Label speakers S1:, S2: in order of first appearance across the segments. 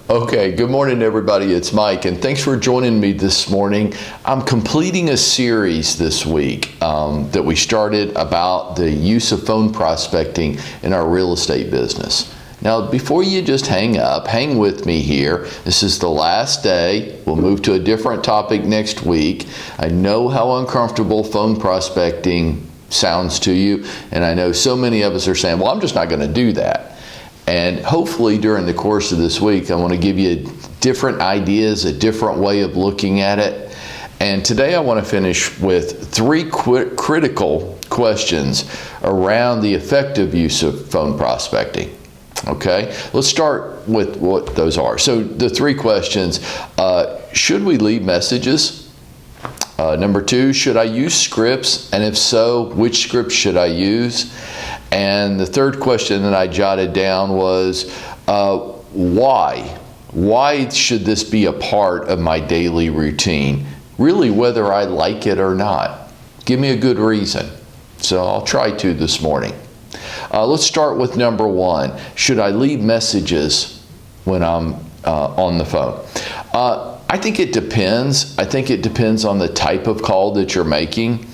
S1: Okay, good morning everybody, it's Mike, and thanks for joining me this morning. I'm completing a series this week that we started about the use of phone prospecting in our real estate business. Now, before you just hang up, hang with me here. This is the last day. We'll move to a different topic next week. I know how uncomfortable phone prospecting sounds to you, and I know so many of us are saying, well, I'm just not going to do that. And hopefully during the course of this week, I want to give you different ideas, a different way of looking at it. And today I want to finish with three critical questions around the effective use of phone prospecting. Okay, let's start with what those are. So the three questions, should we leave messages? Number two, should I use scripts? And if so, which scripts should I use? And the third question that I jotted down was, why? Why should this be a part of my daily routine? Really, whether I like it or not. Give me a good reason. So I'll try to this morning. Let's start with number one. Should I leave messages when I'm on the phone? I think it depends. I think it depends on the type of call that you're making.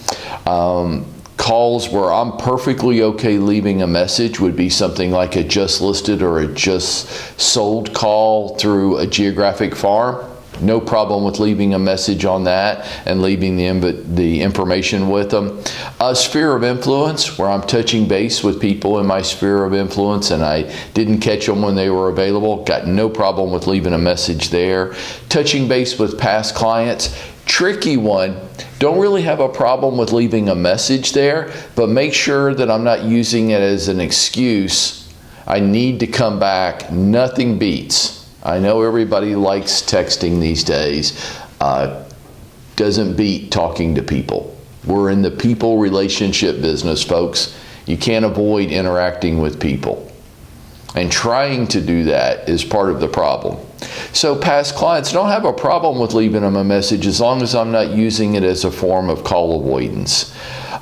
S1: Calls where I'm perfectly okay leaving a message would be something like a just listed or a just sold call through a geographic farm. No problem with leaving a message on that and leaving the information with them. A sphere of influence, where I'm touching base with people in my sphere of influence and I didn't catch them when they were available. Got no problem with leaving a message there. Touching base with past clients. Tricky one. Don't really have a problem with leaving a message there, but make sure that I'm not using it as an excuse. I need to come back. Nothing beats. I know everybody likes texting these days. Doesn't beat talking to people. We're in the people relationship business, folks. You can't avoid interacting with people. And trying to do that is part of the problem. So past clients, don't have a problem with leaving them a message as long as I'm not using it as a form of call avoidance.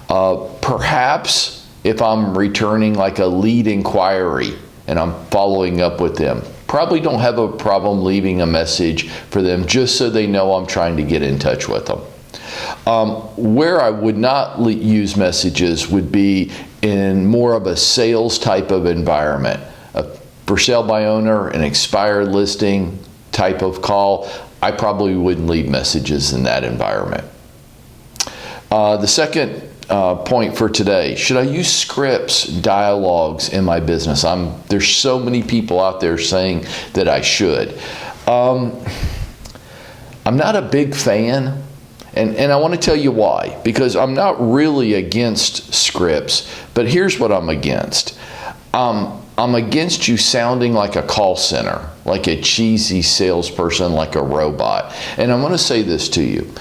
S1: Perhaps if I'm returning like a lead inquiry and I'm following up with them, probably don't have a problem leaving a message for them just so they know I'm trying to get in touch with them. Where I would not use messages would be in more of a sales type of environment. For sale by owner, an expired listing type of call, I probably wouldn't leave messages in that environment. The second point for today, should I use scripts, dialogues in my business? There's so many people out there saying that I should. I'm not a big fan, and I want to tell you why. Because I'm not really against scripts, but here's what I'm against. I'm against you sounding like a call center, like a cheesy salesperson, like a robot. And I'm going to say this to you.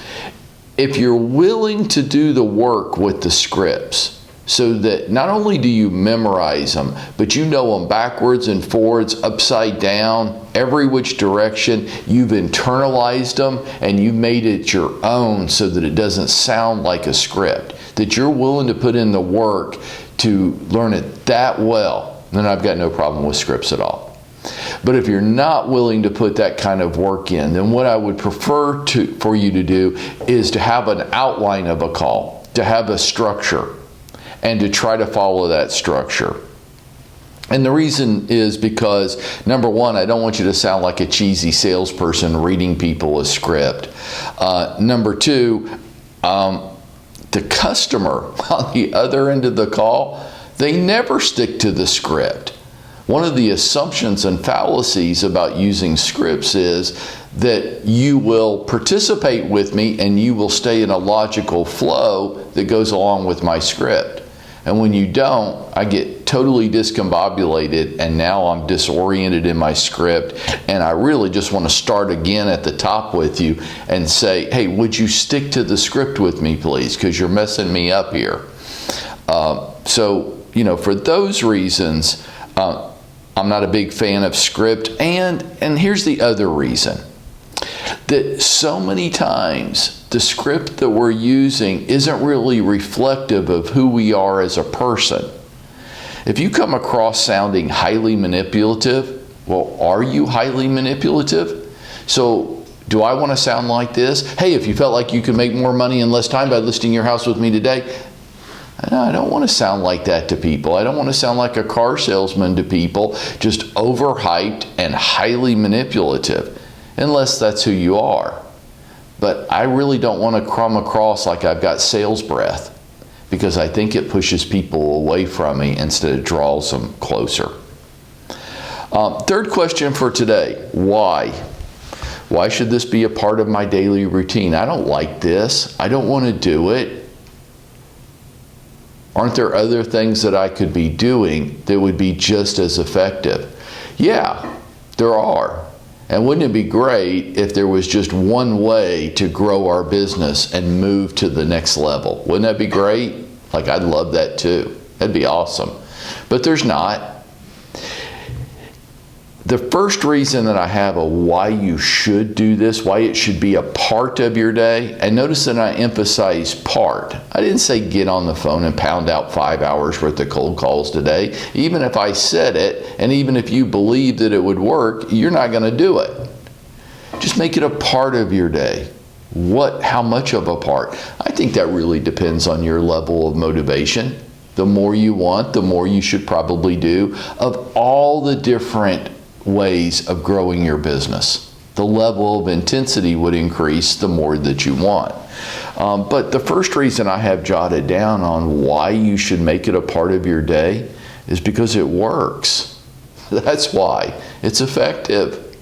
S1: If you're willing to do the work with the scripts, so that not only do you memorize them, but you know them backwards and forwards, upside down, every which direction, you've internalized them and you've made it your own so that it doesn't sound like a script, that you're willing to put in the work to learn it that well, then I've got no problem with scripts at all. But if you're not willing to put that kind of work in, then what I would prefer for you to do is to have an outline of a call, to have a structure, and to try to follow that structure. And the reason is because, number one, I don't want you to sound like a cheesy salesperson reading people a script. Number two, the customer on the other end of the call, they never stick to the script. One of the assumptions and fallacies about using scripts is that you will participate with me and you will stay in a logical flow that goes along with my script. And when you don't, I get totally discombobulated and now I'm disoriented in my script and I really just want to start again at the top with you and say, hey, would you stick to the script with me, please? Because you're messing me up here. For those reasons, I'm not a big fan of script. And here's the other reason. That so many times the script that we're using isn't really reflective of who we are as a person. If you come across sounding highly manipulative, Well, are you highly manipulative? So do I want to sound like this? Hey, if you felt like you could make more money in less time by listing your house with me today, I don't want to sound like that to people. I don't want to sound like a car salesman to people, just overhyped and highly manipulative, unless that's who you are. But I really don't want to come across like I've got sales breath, because I think it pushes people away from me instead of draws them closer. Third question for today, why? Why should this be a part of my daily routine? I don't like this. I don't want to do it. Aren't there other things that I could be doing that would be just as effective? Yeah, there are. And wouldn't it be great if there was just one way to grow our business and move to the next level? Wouldn't that be great? Like, I'd love that too. That'd be awesome. But there's not. The first reason that I have of why you should do this, why it should be a part of your day, and notice that I emphasize part. I didn't say get on the phone and pound out 5 hours worth of cold calls today. Even if I said it, and even if you believe that it would work, you're not going to do it. Just make it a part of your day. How much of a part? I think that really depends on your level of motivation. The more you want, the more you should probably do of all the different ways of growing your business. The level of intensity would increase the more that you want. But the first reason I have jotted down on why you should make it a part of your day is because it works. That's why. It's effective.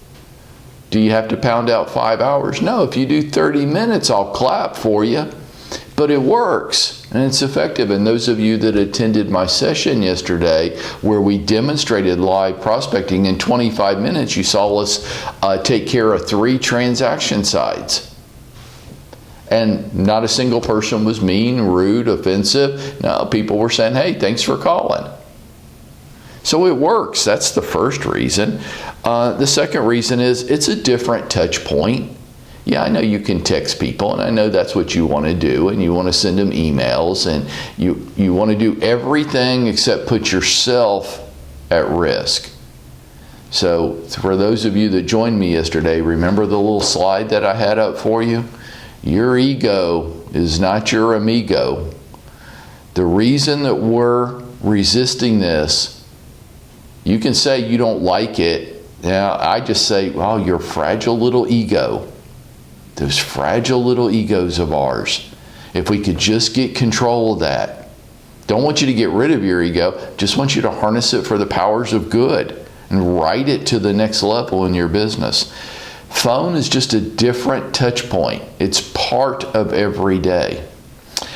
S1: Do you have to pound out 5 hours? No, if you do 30 minutes, I'll clap for you. But it works and it's effective. And those of you that attended my session yesterday where we demonstrated live prospecting in 25 minutes, you saw us take care of 3 transaction sites. And not a single person was mean, rude, offensive. No, people were saying, hey, thanks for calling. So it works. That's the first reason. The second reason is it's a different touch point. Yeah, I know you can text people, and I know that's what you want to do, and you want to send them emails, and you want to do everything except put yourself at risk. So for those of you that joined me yesterday, remember the little slide that I had up for you? Your ego is not your amigo. The reason that we're resisting this, you can say you don't like it. Now, I just say, well, your fragile little ego. Those fragile little egos of ours. If we could just get control of that. Don't want you to get rid of your ego. Just want you to harness it for the powers of good and ride it to the next level in your business. Phone is just a different touch point. It's part of every day.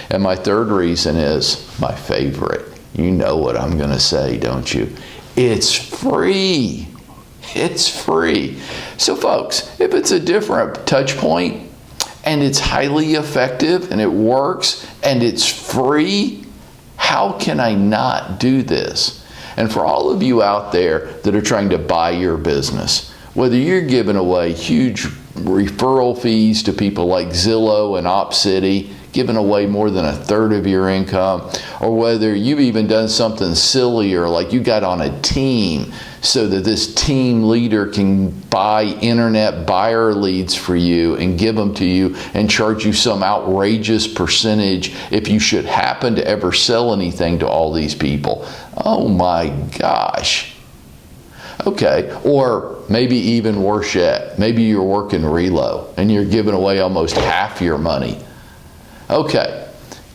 S1: And my third reason is my favorite. You know what I'm going to say, don't you? It's free. It's free. So folks, if it's a different touch point and it's highly effective and it works and it's free, how can I not do this? And for all of you out there that are trying to buy your business, whether you're giving away huge referral fees to people like Zillow and OpCity, giving away more than 1/3 of your income, or whether you've even done something sillier like you got on a team so that this team leader can buy internet buyer leads for you and give them to you and charge you some outrageous percentage if you should happen to ever sell anything to all these people. Oh my gosh. Okay, or maybe even worse yet, maybe you're working relo and you're giving away almost half your money. Okay,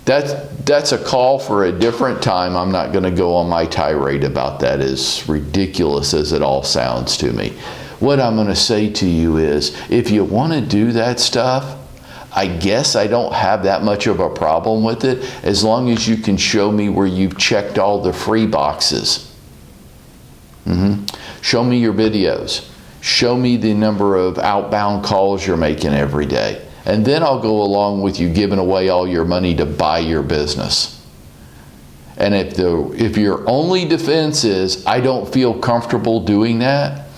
S1: that's a call for a different time. I'm not going to go on my tirade about that, as ridiculous as it all sounds to me. What I'm going to say to you is, if you want to do that stuff, I guess I don't have that much of a problem with it, as long as you can show me where you've checked all the free boxes. Show me your videos. Show me the number of outbound calls you're making every day. And then I'll go along with you giving away all your money to buy your business. And if your only defense is, I don't feel comfortable doing that,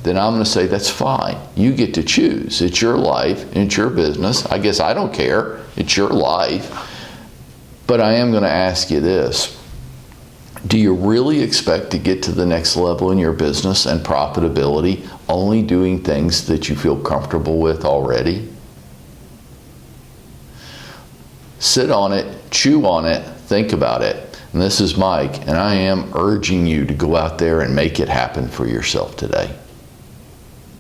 S1: then I'm going to say, that's fine. You get to choose. It's your life. It's your business. I guess I don't care. It's your life. But I am going to ask you this. Do you really expect to get to the next level in your business and profitability only doing things that you feel comfortable with already? Sit on it, chew on it, think about it. And this is Mike, and I am urging you to go out there and make it happen for yourself today.